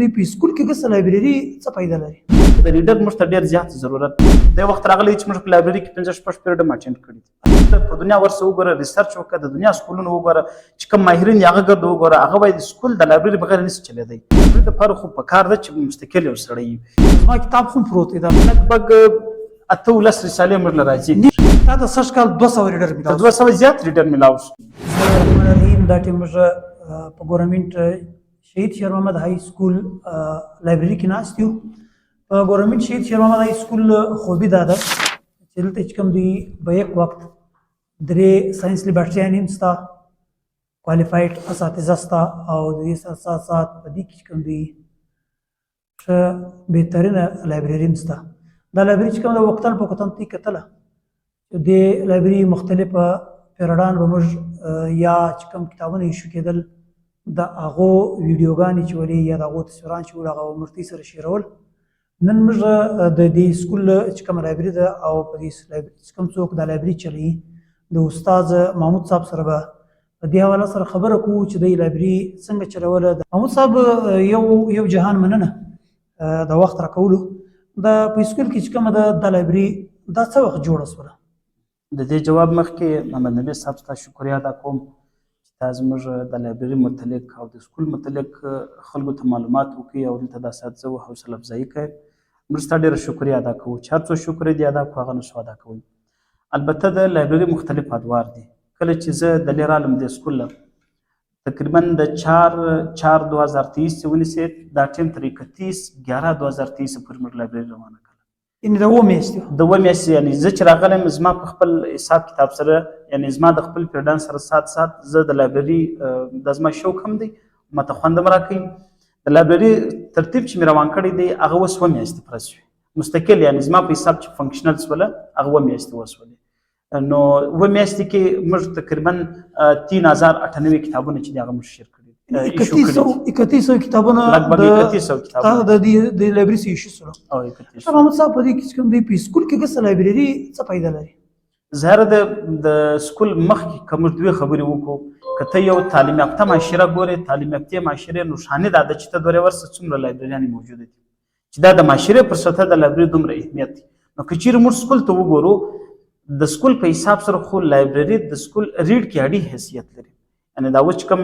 دوی په سکول کې ګس لایبرری څه فائدہ لري؟ د ریډر موږ ته ډېر زیات ضرورت دی وخت راغلی چې موږ په لایبرری کې 15 پیریډ هم اټینډ کړي دي په دنیا ورسه وګوره ریسرچ وکړه د دنیا سکولونو وګوره چې کوم ماهرین یې هغه ګرد وګوره هغه وایي د سکول د لایبرری بغیر نشي چلېدی دوی دپاره خو په کار ده چې مستقل یو سړی وي زما کتاب خو پروت دی دا لږ 18 رسالې موږ له راځي تا د سږ کال 200 ریډر د 200 زیات ریډر میلاو شو دا ټیم موږ په ګورنمنت شهید شیر محمد های سکول لایبرری کې ناست یو په ګورنمنت شهید شیر محمد های سکول خوبي دا ده چې دلته چې کوم دوی په یک وخت درې ساينس لیبارټریان هم شته کوالیفاید اساتذه شته او د دې سره سات په دې کې کوم دوی ښه بهترینه لایبرری هم شته دا لایبرری چې کوم د وختن په وختن تی کتله د لایبرری مختلفه پیرډان به موږ یا چې کوم کتابونه ایشو کېدل د هغو ویډیوګانې چې ولې یا د هغو تصویران چې ول هغه مرتي سره شیرول نن موږ د دې سکول چې کوم لایبرری ده او په دې لایبرری چې کوم څوک د لایبرری چلوي د استاد محمود صاحب سره به په دې حواله سره خبره کوو چې د لایبرری څنګه چلوله محمود صاحب یو جهان مننه د وخت راکولو د په سکول کې چې کوم د لایبرری دا څه وخت جوړه شوله د دې جواب مخکې محمد نبی صاحب ته شکریه ادا کوم دا زموږ د لایبرری متعلق او د سکول متعلق خلکو ته معلومات وکړي او دلته د اساتذو حوصله افزایي کوي موږ ستا ډېره شکریه ادا کوو چې هر څو شکر دې ادا کړو هغه نشو ادا کوئ البته د لایبرری مختلف ادوار دي کله چې زه د لرې رالم د سکول تقریبا د 4/4/2023 چې ونیسئ دا ټیم تر 31/11/2023 پورې موږ لایبرری روانه کړه یعنې د اووه میاشتې د اووه میاشتې یعنې زه چې راغلم زما په خپل حساب کتاب سره یعنې زما د خپل پیرډان سره سات زه د لایبرری د زما شوق هم دی ماته خوند هم راکوي د لایبرری ترتیب چې مې روان کړی دی هغه اوس اووه میاشتې پوره شوې مستقل یعنې زما په حساب چې فنکشنل شوله هغه اووه میاشتې وشولې نو اووه میاشتې کې موږ تقریبا 3098 کتابونه چې دي هغه موږ شیر کړي 3100 کتابونه لګبګ 3100 کتابونه د لایبرری سي ایشو سره او 3100 محمد صاحب په دې کې کوم دی په سکول کې ګس لایبرری څه فائدہ لري زهره د سکول مخکې کوم دوه خبرې وکړو کته یو تعلیم یافته معاشره ګوري تعلیم یافته معاشره نشانه ده چې ته دوره ورسره څومره لایبرریان موجود دي چې دا د معاشره پر سطح د لایبرری دومره اهمیت دي نو کچیر موږ سکول ته وګورو د سکول په حساب سره خو لایبرری د سکول ریډ کې اړي حیثیت لري یعنې دا اوس کوم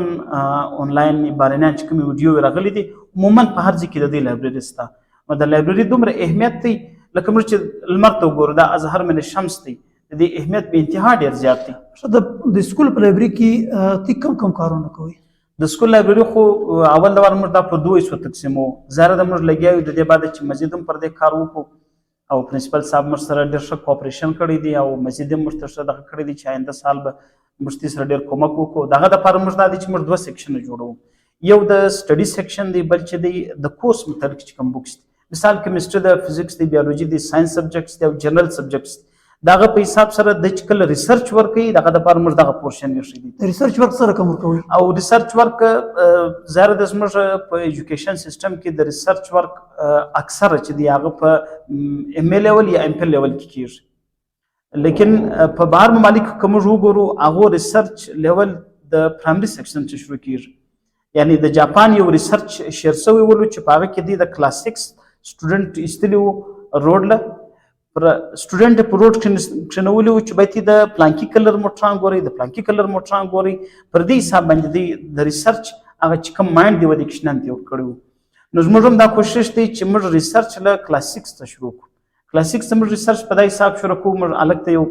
آنلاین بارنیان چې کوم ویډیو راغلي دي عموما په هر ځای کې د دې لایبرری شته نو د لایبرری دومره اهمیت دی لکه موږ چې لمر ته وګورو دا ازهر من الشمس دی د دې اهمیت به انتها ډېر زیات دی د سکول په لایبرری کې تی کوم کارونه کوي د سکول لایبرری خو اول د وار موږ دا په دوه حصو تقسیمو زهره د موږ لګیا یو د دې بعد چې مزید هم پر دې کار وکړو او پرنسپل صاحب موږ سره ډېر ښه کوپریشن کړی دی او مزید هم موږ ته ښه دغه کړی دی چې آینده سال به موږ دې سره ډېر کومک وکړو دغه دپاره موږ دا دی چې موږ دوه سیکشنه جوړوو یو د سټډي سیکشن دی بل چې دی د کورس متعلق چې کوم بوکس دي مثال کیمسټري د فزیکس دی بیولوژي دی ساينس سبجیکټس دی او جنرال سبجیکټس دغه په حساب سره د چې کله ریسرچ ورک کوي دغه دپاره موږ دغه پورشن یې د ریسرچ ورک سره کوم ورکوي او ریسرچ ورک زهره د زموږ په ایجوکیشن سیستم کې د ریسرچ ورک اکثره چې دی هغه په ایم ای لیول یا ام پل لیول کې کیږي لیکن په بهر ممالک کې موږ وګورو هغه ریسرچ لیول د پرایمري سیکشن څخه شروع کیږي یعنی د جاپان یو ریسرچ شیر شوی ولو چې په هغه کې د کلاس 6 سټوډنټ استلیو روډ له پر سټوډنټ په روډ کې نولو چې به د پلانکی کلر موټران ګوري د پلانکی کلر موټران ګوري پر دې حساب باندې د ریسرچ هغه چې کوم مایند دی ودی کښنن دی کړو نو زموږ هم دا کوشش دی چې موږ ریسرچ له کلاس 6 ته شروع کړو کلاسیک سمر ریسرچ په دای حساب شروع کوو موږ الګ ته یو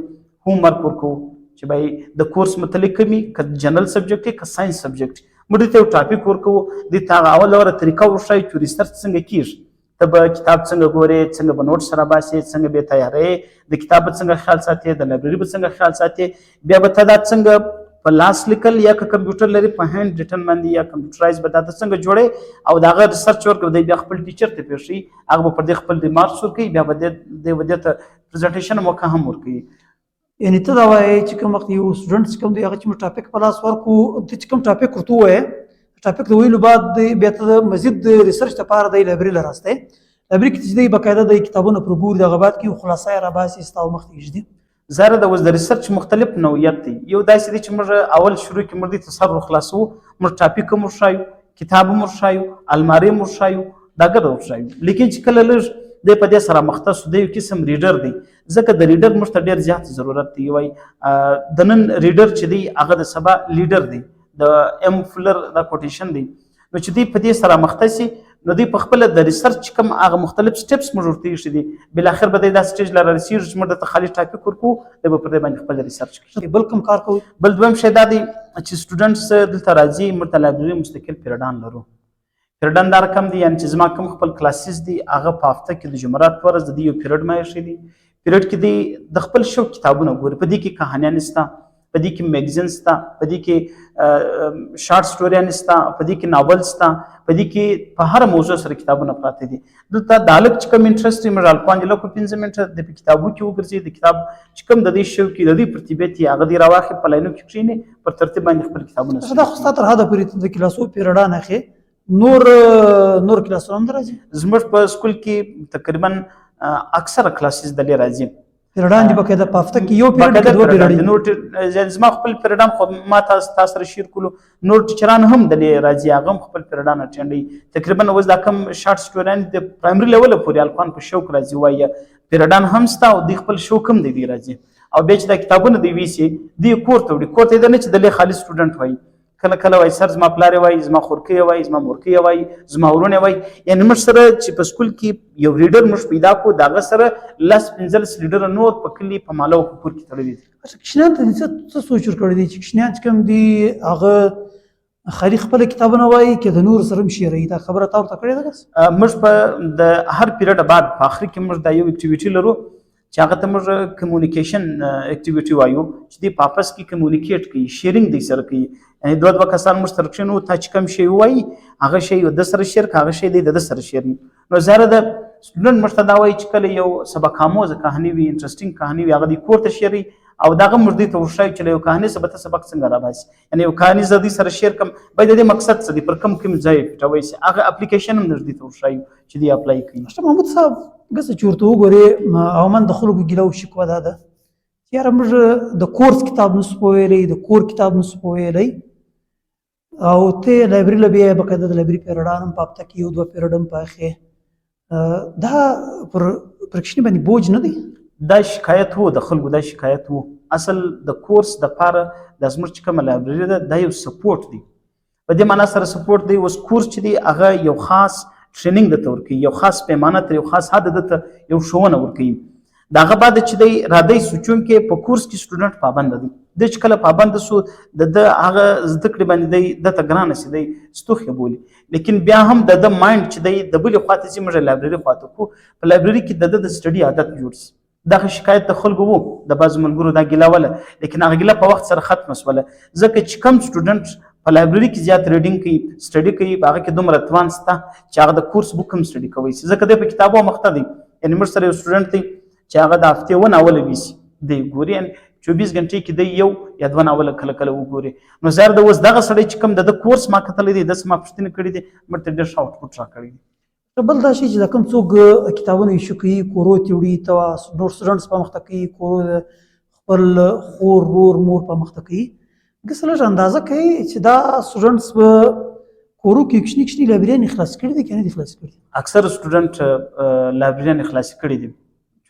هوم ورک ورکوو چې به د کورس متعلق کمی ک جنرال سبجیکټ ک ساينس سبجیکټ موږ ته یو ټاپک ورکوو د تا اول اوره طریقه ورشای چې ریسرچ څنګه کیږي ته به کتاب څنګه ګوري څنګه به نوټ سره باسي څنګه به تیارې د کتاب څنګه خیال ساتي د لایبرری څنګه خیال ساتي بیا به ته دا څنګه په لاس لیکل یا کمپیوټر لري په هاند ریټن باندې یا کمپیوټرایز به دا څنګه جوړي او دا غیر ریسرچ ورک دی بیا خپل ټیچر ته پیښي هغه پر دې خپل ریمارکس ورکي بیا به د ودته پریزنټیشن موقع هم ورکي یعنی ته دا وایي چې کوم وخت یو سټوډنټ کوم دی هغه چې ټاپک په لاس ورکو د کوم ټاپک ورته وایي ټاپک د ویلو بعد بیا ته مزید ریسرچ لپاره د لایبرری لراسته لایبرری کې چې دی بقاعده د کتابونو پر ګور د غبات کې خلاصې را باسي ستاو مخ ته جدي زهره د وز د ریسرچ مختلف نوعیت دی یو داسې دی چې موږ اول شروع کې موږ د تصرف خلاصو موږ ټاپک کوم شایو کتاب هم ورښایو، المارۍ هم ورښایو، دا ګرده ورښایو. لیکن چې کله لږ دی په دې سره مختص دی، یو قسم ریډر دی، ځکه د ریډر موږ ته ډېر زیات ضرورت دی. وایي د نن ریډر چې دی هغه د سبا لیډر دی، د ایم فلر دا کوټیشن دی. نو چې دوی په دې سره مخته سي نو دوی په خپله د ریسرچ کوم هغه مختلف سټپس موږ ورته ایښي دي، بالاخر به دی دا سټیج له رسېږي چې موږ درته خالي ټاپک ورکوو، دی به پر دې باندې خپل ریسرچ کوي. بل کوم کار کوي؟ بل دویم شی دا دی چې سټوډنټس دلته راځي، موږ ته لایبرري مستقل پیریډان لرو. پیریډان دا رقم دی، یعنې چې زما کوم خپل کلاسز دي هغه په هفته کې د جمعرات په ورځ د دې یو پیریډ ما ایښی دی. پیریډ کې دی د خپل شوق کتابونه ګوري، په دې کې کهانیان شته، په دې کې میګزین شته، په دې کې شارټ سټوریان شته، په دې کې ناول شته، په دې کې په هر موضوع سره کتابونه پراته دي. دلته د هلک چې کوم انټرسټ وي موږ الکوان جلو په 15 منټه د په کتابو کې وګرځي، د کتاب چې کوم د دې شوق د دې پر طبیعت یې هغه دې راواخلي، په لاینو کې کښېني، پر ترتیب باندې خپل کتابونه دا خو ستا تر حده پورې د کلاسو پیریډان اخی نور کلاسونه هم راځي؟ زموږ په سکول کې تقریبا اکثره کلاسز دلې راځي. پیریډان دي باقاعده په هفته کې یو پیریډ کې دوه پیریډ. نور زما خپل پیریډان خو ما تاسو سره شیر کولو، نور ټیچران هم دلې راځي، هغه هم خپل پیریډان اټینډوي. تقریبا اوس دا کم شارټ سټوریان د پرایمري لیول پورې الکوان په شوق راځي، وایي پیریډان هم شته او دوی خپل شوق هم دی راځي. او بیا چې دا کتابونه دی ویسي دوی کور ته وړي، کور ته یې نه چې دلې خالي سټوډنټ وایي، کله کله وایي سر زما پلار وایي، زما خورکۍ وایي، زما مورکۍ وایي، زما ورونه وایي. یعنې موږ سره چې په سکول کې یو ریډر موږ پیدا کړو، د هغه سره 10-15 لیډره نور په کلي په ماله او په کور کې تړلي دي. کشنیان ته څه سوچ ورکړی دی چې کشنیان چې کوم دي هغه خالي خپل کتابونه وایي که د نور سره هم شیروي؟ دا خبره تا ورته کړې ده؟ موږ په د هر پیریډ بعد په آخر کې موږ دا یو اکټیویټي لرو چې هغه ته موږ کمیونیکیشن اکټیویټي وایو، چې دوی په آپس کې کمیونیکیټ کوي، شیرینګ دی سره کوي. یعنې دوه کسان موږ سره کښېنو، تا چې کوم شی ووایي هغه شی د سره شیر که، هغه شی دی د سره شیر وي. نو ظاهره د سټوډنټ موږ ته دا وایي چې کله یو سبق آموزه کهاني وي، انټرسټینګ کهاني وي، هغه دوی کور ته شیروي او دغه موږ دوی ته ورښایو چې له یو کهاني څخه به ته سبق څنګه راباسي. یعنې یو کهاني زه دوی سره شیر کړم، باید د دې مقصد څه دی، پر کوم ځای پټوی سي، هغه اپلیکیشن هم موږ دوی ته ورښایو چې دوی اپلای کړي. ماشټر محمود صاحب ګسه چې ورته وګورې عموما د خلکو ګیله او شکوه دا ده چې یاره موږ د کورس کتاب نسو پوهیلی، د کور کتاب نسو پوهیلی، او ته لایبرري له بیا باقاعده د لایبرري پیریډان هم په هفته کې یو دوه پیریډ هم په اخی، دا پر کښني باندې بوج نه دی؟ دا شکایت وو د خلکو، دا شکایت وو. اصل د کورس دپاره دا زموږ چې کومه لایبرري ده دا یو سپورټ دی، په دې معنا سره سپورټ دی. اوس کورس چې دی هغه یو خاص ټریننګ درته ورکوي، یو خاص پیمانه تر یو خاص حد درته یو ښوونه ورکوي. د هغه بعد چې دی راځي سوچونکې په کورس کې سټوډنټ پابند دی، دی چې کله پابند سو د هغه زده کړې باندې دی دته ګرانه سي، دی ستوخې بولي. لیکن بیا هم د مایند چې دی د بلې خواته ځي، موږ لایبرري خواته کو، په لایبرري کې د سټډي عادت جوړ سي. دغه شکایت د خلکو وو، د بعضو ملګرو دا ګیله وله، لیکن هغه ګیله په وخت سره ختمه سوله، ځکه چې کم سټوډنټ په لایبرري کې زیات ریډینګ کوي، سټډي کوي، په هغه کې دومره توان شته چې هغه د کورس بک هم سټډي کوی سي، ځکه دی په کتابو مخته دی. یعنې موږ سره یو سټوډنټ دی چې هغه د هفتې 1 ناوله ویسي، دی ګوري 24 غنټې کې دی 1 یا 2 ناوله کله کله وګوري. نو ظاهر د اوس دغه سړی چې کوم د کورس ما کتلی دی، داسې ما پوښتنې کړي دي، موږ ته ډېر ښه آوټپوټ راکړی دی. بل دا شی چې دا کوم څوک کتابونه ایشو کوي، کورو ته وړي، ته نور سټوډنټس په مخته کوي، کورو خپل خور ورور مور په مخته کوي، ګسه لږ اندازه کوي چې دا سټوډنټس په کورو کې کښني لایبرریان خلاص کړي دي که نه دي خلاص کړي؟ اکثر سټوډنټ لایبرریان خلاص کړي دي،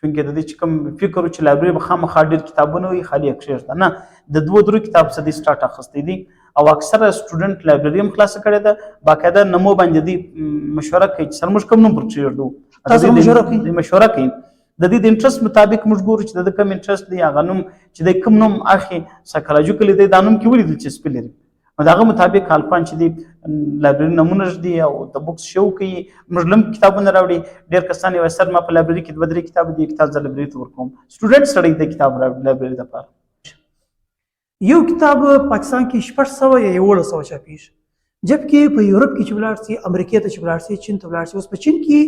چونکې د دې چې کوم فکر و چې لایبرري به خامخا ډېر کتابونه وي، خالي یې کښېږده نه، د 2-3 کتاب څخه دوی سټارټ اخیستی دي. او اکثره سټوډنټ لایبرري هم خلاصه کړې ده، باقاعده نمو باندې دوی مشوره کوي چې سر موږ کوم نوم پر کښېږدو، تاسو مشوره کوي د دې د انټرست مطابق موږ ګورو چې د کوم انټرست دی، هغه نوم چې دی کوم نوم اخلي سایکولوژیکلی دی دا نوم کې ولې دلچسپي لري، نو د هغه مطابق الکوان چې دی لایبرري نمونه ږدي او د بکس شو کوي. موږ لم کتابونه راوړي، ډېر کسان یې وایي سر ما په لایبرري کې 2-3 کتاب دي، کتاب زه لایبرري ته ورکوم، سټوډنټ سړی د کتاب لایبرري دپاره. یو کتاب پاکستان کې 600 یا 1100 چاپیږي، جبکې په یورپ کې چې ولاړ سي، امریکا ته چې ولاړ سي، چین ته ولاړ سي، اوس په چین کې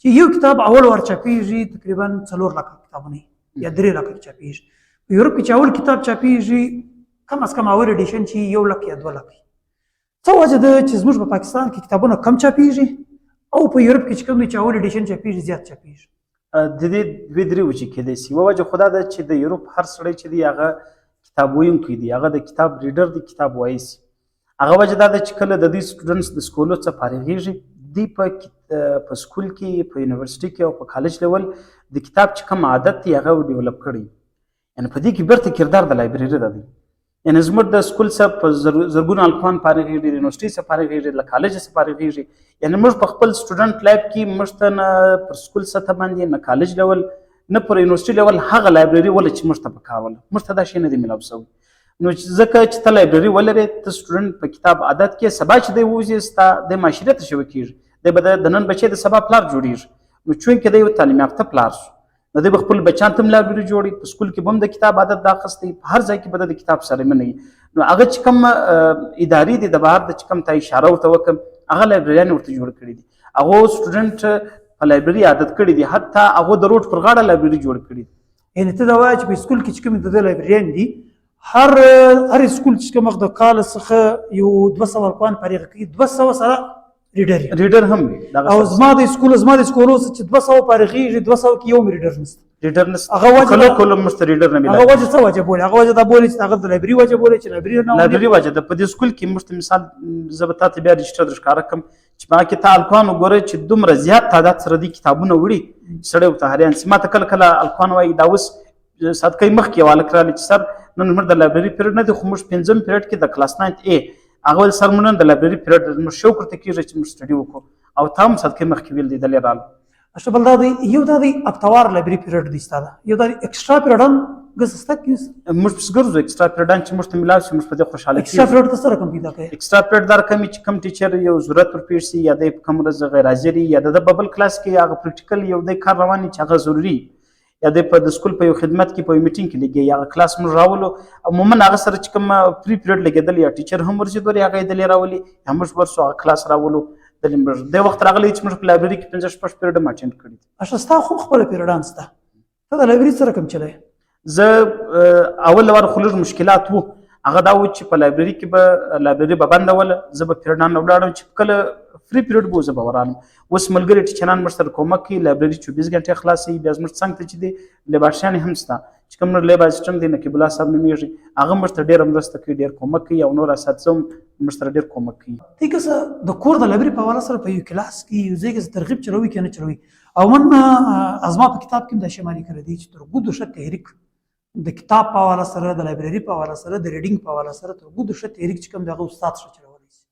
چې یو کتاب اول ور چاپیږي تقریبا 4 لک کتابونه یا 3 لک چاپیږي. په یورپ کې چې اول کتاب چاپیږي کم از کم اول ایډیشن چې 1 لک یا 2 لک. څه وجه ده چې زموږ په پاکستان کې کتابونه کم چاپیږي او په یورپ کې چې کوم چې اول ایډیشن چاپیږي زیات چاپیږي؟ د دې 2-3 وجې کېدای سي. یوه وجه خو دا ده چې د یورپ هر سړی چې دی هغه کتاب ویونکی دی، هغه د کتاب ریډر دی، کتاب وایي سي. هغه وجه دا ده چې کله د دې سټوډنټس د سکولو څخه فارغېږي دوی په سکول کې په یونیورسټي کې او په کالج لیول د کتاب چې کوم عادت دی هغه ډیولپ کړی یعنې په دې کې بیرته کردار د لایبرري ده دی یعنې زموږ د سکول څخه په زرګونه الفان فارغېږي د یونیورسټي څخه فارغېږي له کالج څخه فارغېږي یعنې موږ په خپل سټوډنټ لایف کې موږ ته نه پر سکول سطح باندې نه کالج لیول نه پر یونیورسټي لیول هغه لایبرري ولې چې موږ ته پکار وله موږ ته دا شی نه دی میلاو شوی نو ځکه چې ته لایبرري ولرې ته سټوډنټ په کتاب عادت کې سبا چې دی ووځي ستا د معاشرې ته شوی کېږي دی به د نن بچی د سبا پلار جوړېږي نو چونکې دی یو تعلیم یافته پلار شو نو دی به خپل بچیان ته هم لایبرري جوړي په سکول کې به هم د کتاب عادت دا اخیستی په هر ځای کې به د کتاب سره مینه وي نو هغه چې کوم ادارې دي د بهر د چې کوم ته اشاره ورته وکړم هغه لایبرریان ورته جوړ کړي دي هغو سټوډنټ په لایبرري عادت کړي دي حتی هغو د روډ پر غاړه لایبرري جوړ کړي دي یعنې ته دا وایه چې په سکول کې چې کوم د ده لایبرریان دي هر سکول چې کوم د کال څخه یو 200 الفان فارغ کوي 200 سره ریډر هم او زما د سکول چې 200 فارغېږي 200 کې یو ریډر نشته ریډر نشته هغه وجه کله مست ریډر نه هغه وجه څه وجه بولي هغه وجه دا بولي چې هغه د لایبرري وجه بولي چې لایبرري وجه ده په دې سکول کې مست مثال زه به تاته بیا رجسټر درښکاره کړم چې ما کې ته الکوان وګورې چې دومره زیات تعداد سره دي کتابونه وړي سړی ورته حیران شي ما ته کله الکوان وایي دا اوس صدقې مخکې یو هلک راغلی چې سر نن زموږ د لایبرري پیریډ نه دی خو موږ 5م پیریډ کې د کلاس 9 A هغه سر مونږ نن د لایبرري پیریډ موږ شوق ورته کېږي چې موږ سټډي وکړو او تا هم صدقې مخکې ویل لیدلی راغله اشرف بل دا دی یو دا دی اپتوار لایبرري پیریډ دی ستا ده یو دا ایکسټرا پیریډ هم ګس ستا کیږي موږ پس ګرځو ایکسټرا پیریډان چې موږ ته میلاو شي موږ په دې خوشحاله کېږو ایکسټرا پیریډ ته څه رقم پیدا کوي ایکسټرا پیریډ دا رقم چې کوم ټیچر یو ضرورت ورپېښ شي یا دی په کوم ورځ غیر حاضر یا د ببل کلاس کې هغه پریکټیکل یو دی کار روان وي چې هغه ضروري یا دی په د سکول په یو خدمت کې په یو میټینګ کې لګي یا کلاس موږ راولو عموما هغه سره چې کوم پری پیریډ لګېدل یا ټیچر هم ورسېدل هغه یې دلې راولي یا موږ ورسو هغه کلاس راولو د وخت راغلی چې موږ په لایبرري کې 15 پیریډ هم اټینډ کړي دي اشرف ستا خو خپله پیریډان شته ته د لایبرري څه رقم چلی زه اول وار خو لږ مشکلات وو هغه دا و چې په لایبرري کې به لایبرري به بنده وله زه به پیریډان نه ولاړم چې کله فری پیریډ به زه به ورالم اوس ملګري ټیچران موږ سره کومک کوي لایبرري 24 غنټې خلاصوي بیا زموږ څنګ ته چې دی لیبارشیانې هم شته چې کوم لیب اسسټنټ دی نقیب الله صاحب نومیږي هغه موږ ته ډېره مرسته کوي ډېر کومک کوي او نور اساتذه هم موږ سره ډېر کومک کوي تی که د کور د لایبرري په حواله سره په یو کلاس کې یو ځای کې ترغیب چلوي که نه چلوي او من ازما په کتاب کې هم دا شماري کړی دی چې ترغود شه تحریک د کتاب په حواله سره د لایبرري په حواله سره د ریډینګ په حواله سره ترغود شه تحریک چې کوم دغه استاد شه چلولی شي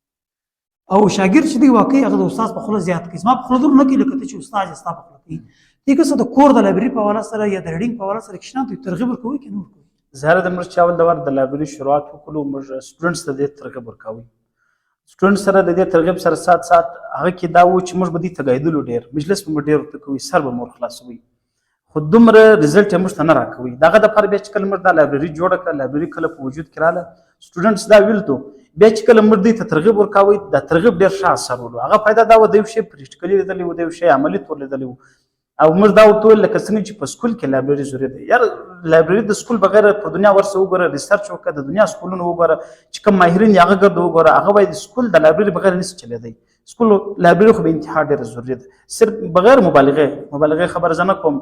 او شاګرد چې دی واقعي هغه د استاد په خوله زیات کوي زما په خوله دور نه کوي لکه ته چې استاد یې ستا په خوله کوي تی که د کور د لایبرري په حواله سره یا د ریډینګ په حواله سره کښېنام ته ترغیب ورکوي که نه ورکوي زه د موږ چې اول د وار د لایبرري شروعات وکړو موږ سټوډنټس ته دې ترغیب ورکوي سټوډنټ سره د دې ترغیب سره سات هغه کې دا و چې موږ به دې ته ګایدلو ډېر مجلس به مو ډېر ورته کوي سر به مو ورخلاصوي خو دومره رزلټ یې موږ ته نه راکوي د هغه دپاره بیا چې کله موږ دا لایبرري جوړه کړه لایبرري کله په وجود کې راله سټوډنټس دا ویل تو بیا چې کله موږ دوی ته ترغیب ورکوئ دا ترغیب ډېر ښه اثر ولو هغه فایده دا و د یو شی پریکټیکلي لیدلی و د یو شی عملي طور لیدلی و او موږ دا ورته وویل لکه څنګه چې په سکول کې لایبرري ضروري ده یار لایبرري د سکول بغیر په دنیا ورسه وګوره ریسرچ وکړه د دنیا سکولونه وګوره چې کوم ماهرین یې هغه ګرده وګوره هغه وایي د سکول د لایبرري بغیر نشي چلېدی سکول لایبرري خو به انتها ډېره ضروري ده صرف بغیر مبالغې خبره زه نه کوم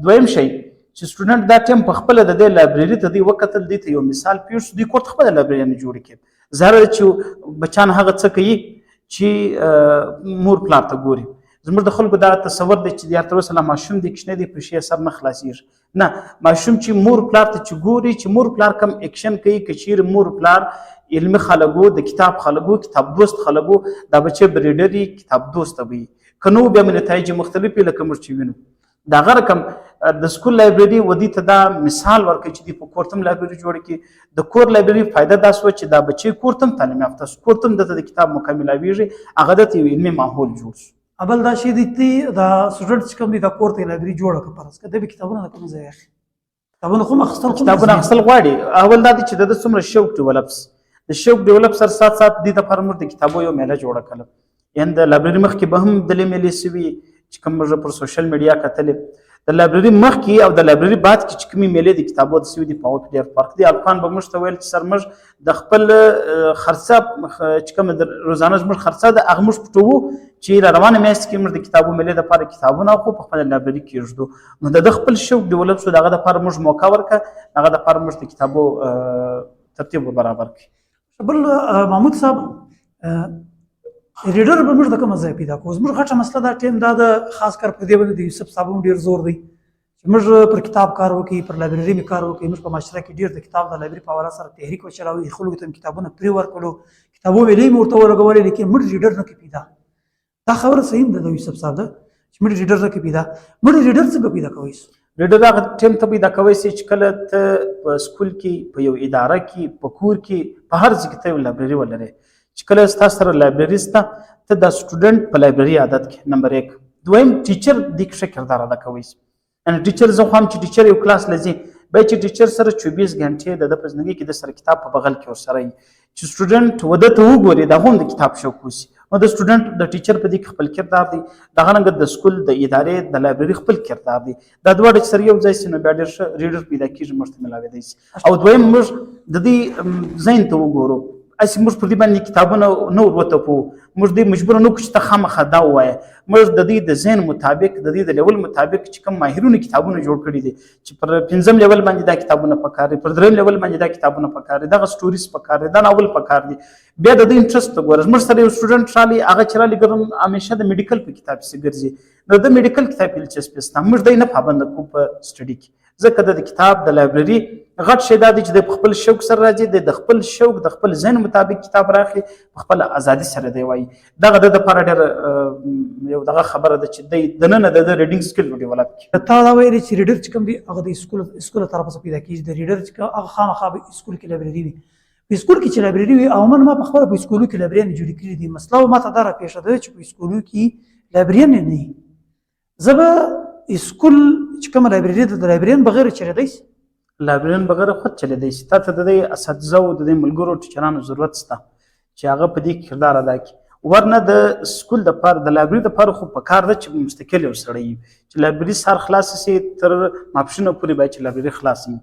دویم شی چې سټوډنټ دا ټایم په خپله د دې لایبرري ته دوی وکتل دوی ته یو مثال پیښ شو دوی کور ته خپله لایبرریانې جوړې کړي ظاهره ده چې بچیان هغه څه کوي چې مور پلار ته ګوري زموږ د خلکو دا تصور دی چې یار تر اوسه لا ماشوم دی کوچنی دی په شی سر نه خلاصېږي نه ماشوم چې مور پلار ته چې ګوري چې مور پلار کوم اکشن کوي که چیرې مور پلار علمي خلک وو د کتاب خلک وو کتاب دوست خلک وو دا بچی بریډر وي کتاب دوسته وي که نه بیا نتایج مختلفې لکه موږ چې وینو د هغه رقم د سکول لایبرري ودې ته دا مثال ورکوي چې دوی په کور ته هم لایبرري جوړه کړي د کور لایبرري فایده دا شوه چې دا بچی کور ته هم تعلیم یافته شو کور ته هم دته د کتاب موقع میلاویږي هغه دته یو علمي ماحول جوړ شو اول دا شی دی دا سټوډنټ چې کوم دی دا کور ته لایبرري جوړه کړه فرض کړه د کتابونه د کوم ځای اخلي کتابونه اخیستل غواړي اول دا دی چې د څومره شوق ډیولپس د شوق ډیولپ سره سات دې دپاره موږ د کتابو یو میله جوړه کړله یعنې د لایبرري مخکې به هم دلې میلې سوي چې کوم موږ پر سوشل میډیا کتلې د لایبرري مخکې او د لایبرري بعد کې چې کومې میلې د کتابو د سوي دي په هغو کې ډېر فرق دی الکان به موږ ته ویل چې سر موږ د خپل خرڅه چې کومه روزانه زموږ خرڅه ده هغه موږ پټوو چې را روانه میاشت کې موږ د کتابو میلې دپاره کتابونه اخلو په خپله لایبرري کې ږدو نو د خپل شوق ډیولپ شو د هغه دپاره موږ موقع ورکړه هغه دپاره موږ د کتابو ترتیب برابر کړي بل محمود صاحب ریډر به موږ د کومه ځای پیدا کوو زموږ غټه مسله دا ټیم دا د خاص کر په دې باندې د یوسف صاحب هم ډېر زور دی چې موږ پر کتاب کار وکړي پر لایبرري مې کار وکړي موږ په معاشره کې ډېر د کتاب د لایبرري په حواله سره تحریک وچلاوي خلکو ته کتابونه پرې ورکړو کتابو ویلې مې ورته ورغولې لیکن موږ ریډر نه کې پیدا دا خبره صحیح ده د یوسف صاحب ده چې موږ ریډر نه کې پیدا موږ ریډر څنګه پیدا کوي ریډر هغه ټیم ته پیدا کوي چې کله ته په سکول کې په یو اداره کې په کور کې په هر ځای کې ته یو لایبرري ولرې چې کله ستاسو سره لایبرري شته ته د سټوډنټ په لایبرري عادت کې نمبر 1 دویم ټیچر د ښه کردار ادا کوي ان ټیچر زه خو هم چې ټیچر یو کلاس لځي به چې ټیچر سره 24 غنټې د پزنګي کې د سره کتاب په بغل کې ورسره چې سټوډنټ وده ته وګوري دا هم د کتاب شوق وسی نو د سټوډنټ د ټیچر په دې خپل کردار دی دغه رنګ د سکول د ادارې د لایبرري خپل کردار دی دا دوه د سره یو ځای سینو بیا ډېر ریډر پیدا کیږي مرسته ملاوي دی او دویم موږ د دې زین ته وګورو اسی موږ پر دې باندې کتابونه نو ورته پو موږ دې مجبور نه کوو چې ته خامخا دا ووایه موږ د دې د ذهن مطابق د دې د لیول مطابق چې کوم ماهرونو کتابونه جوړ کړي دي چې پر 5م لیول باندې دا کتابونه پکار دي پر 3م لیول باندې دا کتابونه پکار دي دغه سټوریز پکار دي دا ناول پکار دي بیا د دې انټرست وګورئ موږ سره یو سټوډنټ شالي هغه چې را لګرم همیشه د میډیکل په کتاب سي ګرځي نو د میډیکل کتاب دلچسپي شته موږ دې نه پابند کوو په سټډي کې ځکه د کتاب د لایبرري غټ شی دا دی چې د خپل شوق سره راځي د خپل شوق د خپل ذهن مطابق کتاب راخلي خپل ازادي سره دی وایي دغه د لپاره ډېر یو دغه خبره ده چې د نن د ریډینګ سکل ډیولپ کړي تا دا وایي چې ریډر چې کوم دی هغه د سکول طرف څخه پیدا کیږي د ریډر چې هغه خامخا سکول کې لایبرري وي په سکول کې چې لایبرري وي عموما ما په خبره په سکولو کې لایبرري نه جوړ کړي دي مسله ما ته دا را پېښه ده چې په سکولو کې لایبرري نه زبا سکول چې کوم لایبرري د لایبررین بغیر چلیدای شي لایبررین بغیر خود چلیدای شي تاسو د اساتذه او د ملګرو ټیچرانو ضرورت شته چې هغه په دې کردار ادا کړي ورنه د سکول د پر د لایبرري د پر خو په کار ده چې مستقل یو سړی چې لایبرري سر خلاص شي تر ماپښینه پورې به چې لایبرري خلاص شي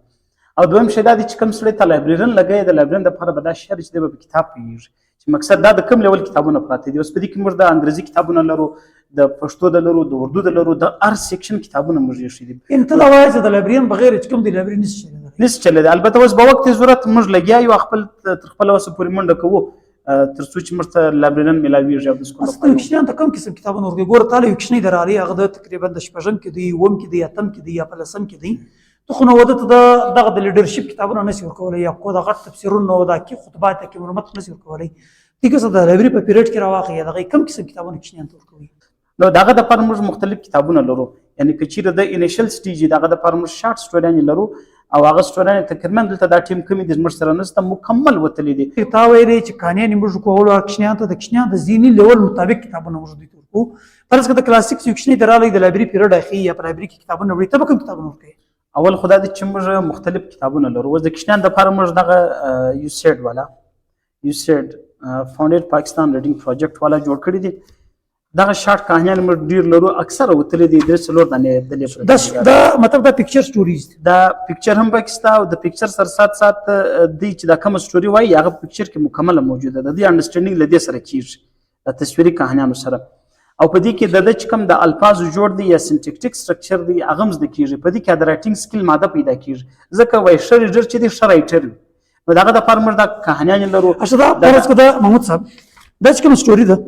او دویم شی دا دی چې کوم سړی ته لایبررین لګي د لایبررین د پر به دا شعر چې د کتاب پیږي چې مقصد دا د کوم لیول کتابونه پراته دي اوس په دې کې موږ د انګریزي کتابونه لرو د پښتو د لرو د اردو د لرو د هر سیکشن کتابونه موږ یې شې دي انت دا وایي چې د لایبررین بغیر چې کوم دی لایبرري نشي چلیدای البته اوس به وخت ضرورت موږ لګیا یو خپل تر خپل اوس پورې منډه کوو تر څو چې موږ ته لایبررین ملاویږي د سکول په کښنیان ته کوم قسم کتابونه ورګي ګور تعالی یو کښنی درالي هغه د تقریبا د شپږم کې دی ووم کې دی اتم کې دی یا په لسم کې دی ته خو نو وده ته دغه د لیډرشپ کتابونه نشي ورکولای یا کو د غټ تفسیرونه او د کی خطبات کې مرمت نشي ورکولای دغه څه د لایبرري په پیریډ کې راوخی دغه کم قسم کتابونه کښنیان ته ورکوي نو دغه د پر موږ مختلف کتابونه لرو یعنی کچیره د انیشل سټیج دغه د پر موږ شارټ سټوریان لرو او هغه سټوریان تقریبا دلته دا ټیم کمی د موږ سره نسته مکمل وتلی دي تا ویلې چې کانیان موږ کولو کښنیان ته د کښنیان د ذهني لیول مطابق کتابونه موږ دي ورکو فرض کړه د کلاسیک سیکشن درالي د لایبرري پیریډ اخی یا په لایبرري کې کتابونه وړي ته کوم کتابونه ورکوي اول خدای دې چې موږ مختلف کتابونه لرو د کښنیان د پر موږ دغه یو سیټ والا فاونډډ پاکستان ریډینګ پروجیکټ والا جوړ کړی دي دغه شارټ کہانیان موږ ډیر لرو اکثره وتلې دي د څلور دانې د دا مطلب دا پکچر سټوریز دا پکچر هم پکستا او د پکچر سره سات دی چې دا کوم سټوري وای هغه پکچر کې مکمله موجوده ده د انډرستانډینګ لدې سره کیږي د تصویري کہانیانو سره او په دې کې د کوم د الفاظ جوړ دی یا سنټیکټیک سټرکچر دی هغه هم د کیږي په دې کې د رائټینګ سکل ماده پیدا کیږي ځکه وای شریډر چې دی شرایټر نو دغه د فارمر د کہانیان لرو اصل دا فرض کړه محمود صاحب دا کوم سټوري ده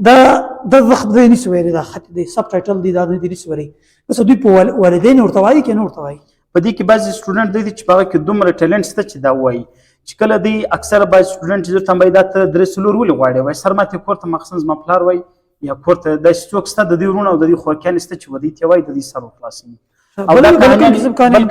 دا خط دی نشي ویلي دا خط دی سب ټایټل دی دا دی نشي ویلي بس دوی په والدین ورته وایي کنه ورته وایي په دې کې بعضي سټوډنټ دی چې په کې دومره ټیلنټ شته چې دا وایي چې کله دی اکثره بعضي سټوډنټ چې ته باید د درس لور غواړي وای سر ماته کوړه مخصوص مپلار وای یا کوړه د ستوک ست د دې ورونه او د دې خورکان ست چې ودی ته وای د دې سر خلاصي او دا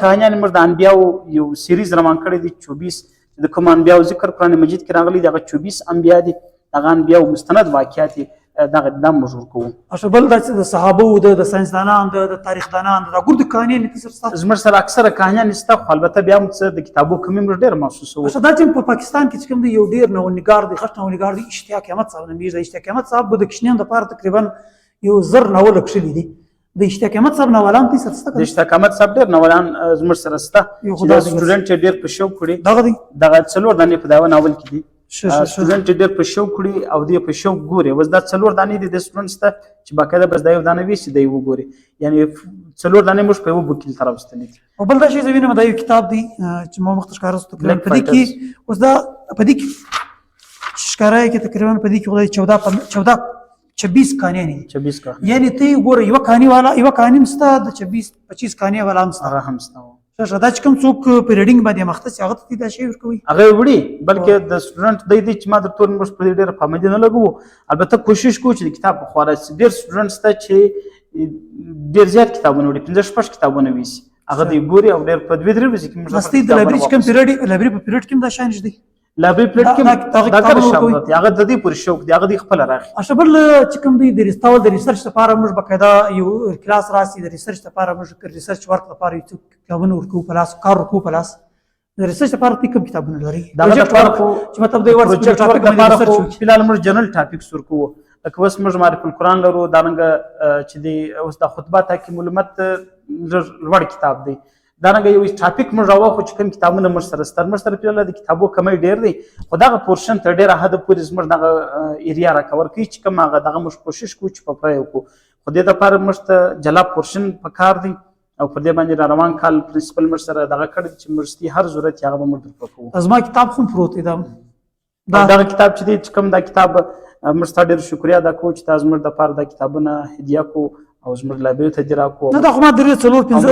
کہانیان موږ د انبیاو یو سیریز روان کړی دی 24 د کوم انبیاو ذکر قرآن مجید کې راغلي دغه 24 انبیا دي دغه انبیاو مستند واقعیات دغه د مشهور کوو اشبل د صحابه او د ساينسدانان د تاریخ دانان د ګورد کہانیان تاسو زموږ سره اکثره کہانیان ستا خو البته بیا هم د کتابو کمی موږ ډیر محسوس وو دا چې په پاکستان کې کوم دی یو ډیر نو نګار دی غټ نو نګار دی اشتیاق احمد صاحب نمیر د اشتیاق احمد صاحب د کښنیان د پاره تقریبا یو زر نو لکشلی دي د اشتیاق احمد صاحب نوالان تاسو سره د اشتیاق احمد صاحب ډیر نوالان زموږ سره ستا د سټوډنټ ډیر په شوق کړي دغه څلور دانې په دا ناول کې دي سټوډنټ ډېر په شوق کړي او دی په شوق ګوري. اوس دا څلور دانې دي د سټوډنټس ته چې باقاعده بس دا یو دانه وي چې دی وګوري، یعنی څلور دانې موږ په یو بوک کې راوستلې دي. او بل دا شی زه وینم دا یو کتاب دی چې ما مخته ښکاره ستو کړم په دې کې اوس دا په دې کې ښکاره یې کې تقریبا په دې کې خدای 26 کانې دي. 26 کا یعنی ته ګوره یو کانی والا یو کانی مستا د 25 کانې والا مستا هغه هم ستا شاشه دا چې کوم څوک په ریډینګ باندې مختص هغه ته دا شی ورکوي هغه وړي، بلکې د سټوډنټ د دې چې ما د تور موږ په ډېر پاملرنه نه لګو. البته کوشش کوو چې د کتاب په خورا ډېر سټوډنټس ته چې ډېر زیات کتابونه وړي 15 کتابونه ویسي هغه دی ګوري او ډېر په 2-3 ورځې کې موږ مستي د لایبرری چې کوم پیریډ لایبرری په پیریډ کې دا شان دي لایبرری پلیټ کې دا کار شوی هغه د دې پورې شوق دی هغه د خپل راخي. اشبل چې کوم دی د ریسرچ لپاره موږ بقاعده یو کلاس راسي د ریسرچ لپاره موږ ریسرچ ورک لپاره یو کتابونه ورکو پلاس کار ورکو پلاس د ریسرچ لپاره کوم کتابونه لري دا لپاره چې مطلب دی ورک ټاپک لپاره خو فلال موږ جنرال ټاپکس ورکو. لکه اوس موږ معرفت القرآن لرو دا رنګه چې دی اوس د خطبات حکیم الامت لوړ کتاب دی دا رنګه یو ټاپک موږ راوخو چې کوم کتابونه موږ سره پیاله د کتابو کمی ډېر دی خو دغه پورشن تر ډېره حده پورې زموږ دغه ایریا راکور کوي چې کوم هغه دغه موږ کوشش کوو چې په پرای وکړو خو دې دپاره موږ ته جلا پورشن پکار دی او پر دې باندې را روان کال پرنسپل موږ سره دغه کړی چې موږ هر ضرورت هغه به موږ درته کوو. زما کتاب خو پروت دی دغه کتاب چې دی چې کوم دا کتاب موږ ستا ډېر شکریه ادا کوو چې تا زموږ دپاره دا کتابونه هدیه کړو او زموږ لایبرري ته دې راکړو. نه دا خو ما درې څلور پنځه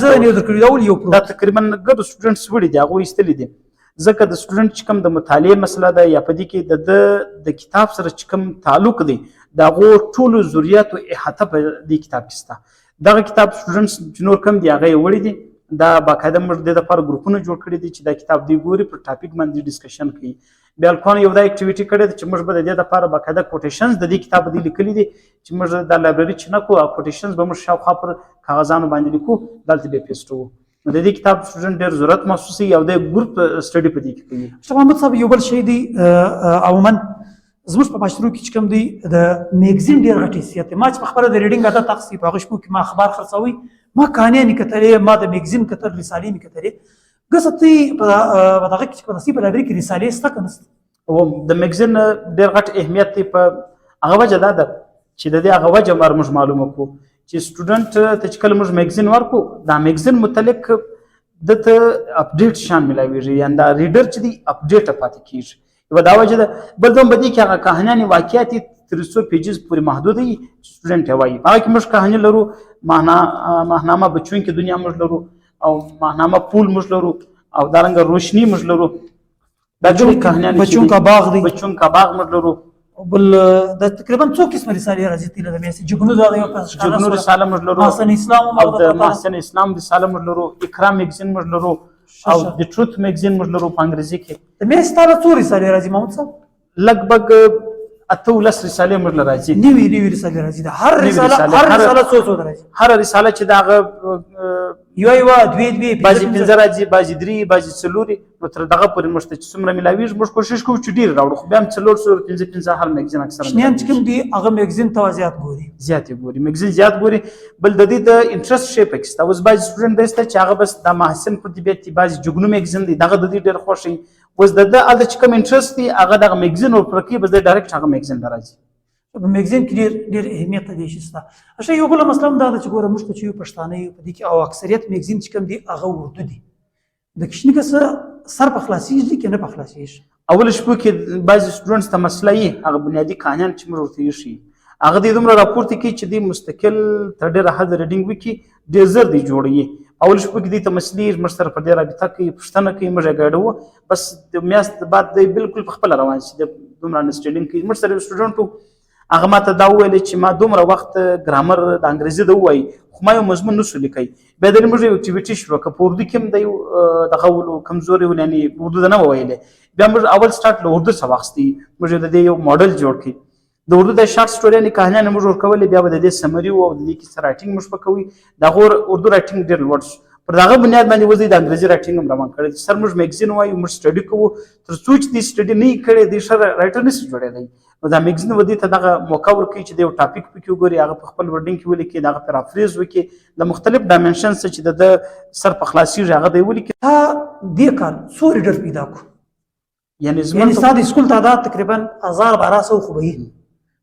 دانې درکړي دا ول یو دا تقریبا ګډ سټوډنټس وړي دي هغوی ایستلي دي ځکه د سټوډنټ چې کوم د مطالعې مسله ده یا په دې کې د کتاب سره چې کوم تعلق دی د هغو ټولو ضروریاتو احاطه په دې کتاب کې شته. دغه کتاب سټوډنټس چې نور کم دي هغه یې وړي دي دا باقاعده موږ د دې لپاره ګروپونه جوړ کړي دي چې دا کتاب دی ګوري پر ټاپک باندې ډسکشن کوي. بیا الکوان یو دا اکټیویټي کړې ده چې موږ به د دې لپاره باقاعده کوټیشنز د دې کتاب دی لیکلي دي چې موږ د لایبرري چې نه کوو او کوټیشنز به موږ شاوخوا پر کاغذانو باندې لیکو دلته بیا پیسټوو. نو د دې کتاب سټوډنټ ډېر ضرورت محسوسوي او د ګروپ سټډي په دې کې کوي. شاه محمد صاحب یو بل شی دی عموما زموږ په معاشرو کې چې کوم دی د میګزین ډېر غټ حیثیت دی. ما چې په خپله د ریډینګ عادت اخیستې په هغه شپو کې ما اخبار خرڅوي ما کانې مې کتلې ما د میګزین کتل رسالې مې کتلې ګسه تی په دغه کې چې په نصیب لایبرري کې رسالې شته که نشته او د میګزین ډېر غټ اهمیت دی په هغه وجه دا ده چې د دې هغه وجه موږ معلومه کړو چې سټوډنټ ته چې کله موږ میګزین ورکړو دا میګزین متعلق دته اپډیټ شان ملاویږي یعنې دا ریډر چې دی اپډیټ پاتې کېږي. یوه دا وجه ده. بل دوم په دې کې هغه کهانیانې واقعیت 300 پیجز پورې محدود وي سټوډنټ یې وایي هغه کې موږ کهاني لرو ماهنامه بچون کې دنیا موږ لرو او ماهنامه پول موږ لرو او دارنګه روشنی موږ لرو دا ټول کهانیانې بچون کا باغ دی بچون کا باغ موږ لرو بل د تقریبا څو قسمه رسالې راځي تیله د میاسي جګنو دا یو پاس جګنو رساله موږ لرو محسن اسلام او د محسن اسلام رساله موږ لرو اکرام میګزین موږ لرو او د ټروت میګزین موږ لرو په انګریزي کې. د میاسي تاله څو رسالې راځي محمود صاحب؟ لږ 18 رسالې موږ راځي نوي رسالې راځي د هر رساله څو راځي هر رساله چې دا هغه یو دوی بعضې 15 راځي بعضې 3 بعضې 4 نو تر دغه پورې موږ ته چې څومره میلاویږي موږ کوشش کوو چې ډېر راوړو خو بیا هم 415 هر میګزین اکثره شنیان چې کوم دي هغه میګزین ته زیات ګوري میګزین زیات ګوري. بل د دې د انټرست شی پکې شته. اوس بعضې سټوډنټ داسې ته چې هغه بس د محسن پر طبیعت دي بعضې جګنو میګزین دی دغه د دې ډېر خوښ وي. اوس د ده هلته چې کوم انټرست دی هغه دغه میګزین ورپوره کوي بس دی ډایرکټ هغه میګزین ته راځي. په میګزین کې ډېر اهمیت دی شي شته. اشه یو بله مسله هم دا ده چې ګوره موږ چې یو پښتانه یو په دې کې او اکثریت میګزین چې کوم دي هغه اردو دي د کشني که سر په خلاصېږي که نه په خلاصېږي. اول شپو کې بعضې سټوډنټس ته مسله یي هغه بنیادي کهانیان چې موږ ورته ایښي هغه دوی دومره راپورته کوي چې دوی مستقل تر ډېره حده ریډینګ وکړي ډېر زر دوی جوړوي. اول شپو کې دوی ته مسلې موږ سره پر دې رابطه کوي پوښتنه کوي موږ یې ګډوو بس د میاشت بعد دی بالکل په خپله روان شي د دومره انډرسټینډینګ کوي. موږ سره یو سټوډنټ و هغه ما ته دا وویل چې ما دومره وخت ګرامر د انګریزي ده ووایي خو ما یو مضمون نشو لیکئ. بیا د موږ یو اکټیویټي شروع کړه په اردو کې هم د یو دغه ولو کمزوري ول یعنې اردو ده نه وویلې بیا موږ اول سټارټ له اردو څخه واخیستي موږ د دې یو موډل جوړ کړي د اردو د شارټ سټوریانې کهانیانې موږ ورکولې بیا به د دې سمري او د دې کیسه رایټینګ موږ به کوي د هغو اردو رایټینګ ډېر لوړ شو. پر دغه بنیاد باندې اوس د انګریزي رایټینګ هم روان کړی سر موږ میګزین وایو موږ سټډي کوو تر څو چې دې سټډي نه یې کړی دې ښه رایټر نشي جوړېدی. نو دا میګزین به دې ته دغه موقع ورکوي چې د یو ټاپک پکې وګوري هغه په خپل ورډینګ کې ولیکي د هغه پرافریز وکړي د مختلف ډایمنشنز چې د سر په خلاصېږي هغه دی ولیکي. تا دې کال څو ریډر پیدا کړو یعنی یعنی ستا د سکول تعداد تقریبا 1200 خو به وي،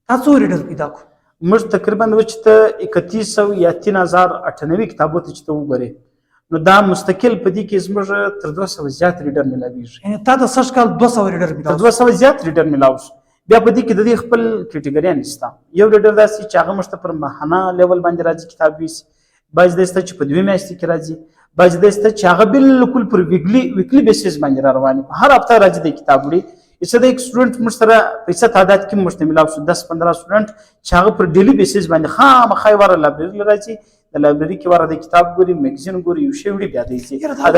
تا څو ریډر پیدا کړو؟ موږ تقریبا چې ته 3100 یا 3098 کتابو ته چې ته وګورې نو دا مستقل په دې کې زموږ تر 200 زیات ریډر ملاویږي. یعنی تا د سږ کال 200 ریډر پیدا تر 200 زیات ریډر ملاو شو. بیا په دې کې د دې خپل کټګریان نشته. یو ریډر داسې چې هغه مشته پر ماهانه لیول باندې راځي کتاب ویسي، بعض داسته چې په 2 میاشتې کې راځي، بعض داسته چې هغه بالکل پر ویکلی بیسیس باندې را رواني په هر هفته راځي د کتاب وړي. اسه د یک سټوډنټ موږ سره په څه تعداد کې موږ ته ملاو شو 10-15 سټوډنټ چې هغه پر ډیلی بیسیس باندې خامخا وره لایبرری راځي، د لایبرری کې وره د کتاب ګوري، میگزین ګوري، یو شی وړي بیا دی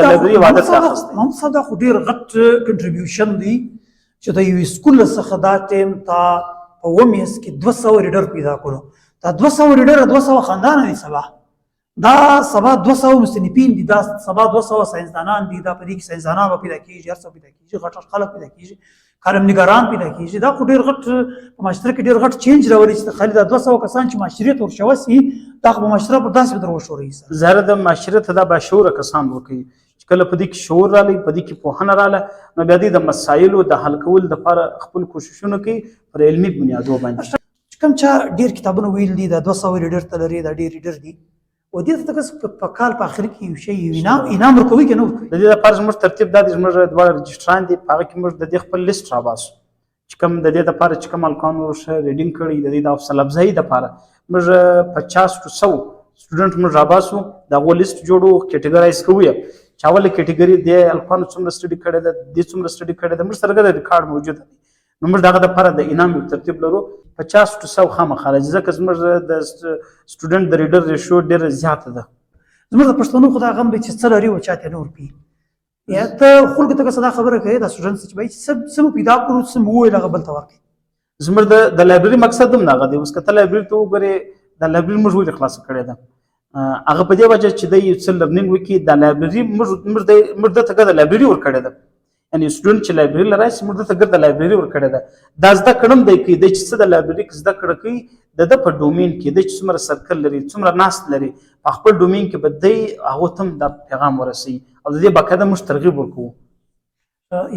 د لایبرری عادت راخسته. محمد صاحب دا خو ډیر غټ کنټریبیوشن دی چې د یو سکول څخه دا ټیم تا په ومیس کې 200 ریډر پیدا کړو. دا 200 ریډر 200 خاندان دي، سبا دا سبا 200 مصنفین دي، دا سبا 200 ساينسدانان دي، دا په دې کې ساينسدانان پیدا کیږي، هر څه پیدا کیږي، غټ خلک پیدا کیږي، کارمنګاران پیدا کیږي. دا خو ډیر غټ په معاشره کې ډیر غټ چینج راولي چې خالد 200 کسان چې معاشره ته ورشوي دا په معاشره په داسې درو شوري زهره د معاشره ته دا بشور کسان ورکي چې کله په دې کې شعور رالی، په دې کې پوهنه رااله، نو بیا د مسایلو د حل کول لپاره خپل کوششونه کوي پر علمي بنیادو باندې. کوم چې ډیر کتابونه ویل دي د 200 ریډر ته لري، دا ډیر ریډر دي و دې ته په کال په اخر کې یو شی انعام ورکوي کنه. د دې لپاره زموږ ترتیب دا دی، زموږ دوه رجسټران دي، هغه کې موږ د دې خپل لیست راباسو چې کوم د دې لپاره چې کوم الکان ورشه ریډینګ کړي، د دې د افصل افزایی لپاره موږ 50 to 100 سټوډنټ موږ راباسو، دا غو لیست جوړو، کټګورایز کوو چې اوله کټګوري د الکان څومره سټډي کړي ده، د څومره سټډي کړي ده، موږ سره د ریکارډ موجود دی. نو موږ دغه لپاره د انعام یو ترتیب لرو 50 to 100 خامخا راځي، ځکه زموږ د سټوډنټ د ریډر ریشو ډېره زیاته ده. زموږ د پښتنو خو دا غم دی چې څه لري و چاته نه ورکوي. یا ته خلکو ته صدا خبره کوي دا سټوډنټ چې به سم پیدا کړو، سم وویل هغه بل ته ورکوي. زموږ د لایبرری مقصد هم هغه دی. اوس که ته لایبرری ته وګورې، د لایبرری موږ ولې خلاصه کړې ده هغه په دې وجه چې د یو څه لرنینګ وکړي. د لایبرری موږ دته ګر د لایبرری ورکړې ده، یعنی سټوډنټ چې لایبرری لراشي موږ دته ګر د لایبرری ورکړې ده. دا زده کړم دی کې د چې څه د لایبرری کې زده کړه کوي، د په ډومین کې د چې څومره سرکل لري، څومره ناست لري، په خپل ډومین کې به دی هغه تم د پیغام ورسي او د دې باقاعده موږ ترغیب ورکوو.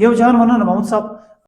یو جان مننه محمد صاحب،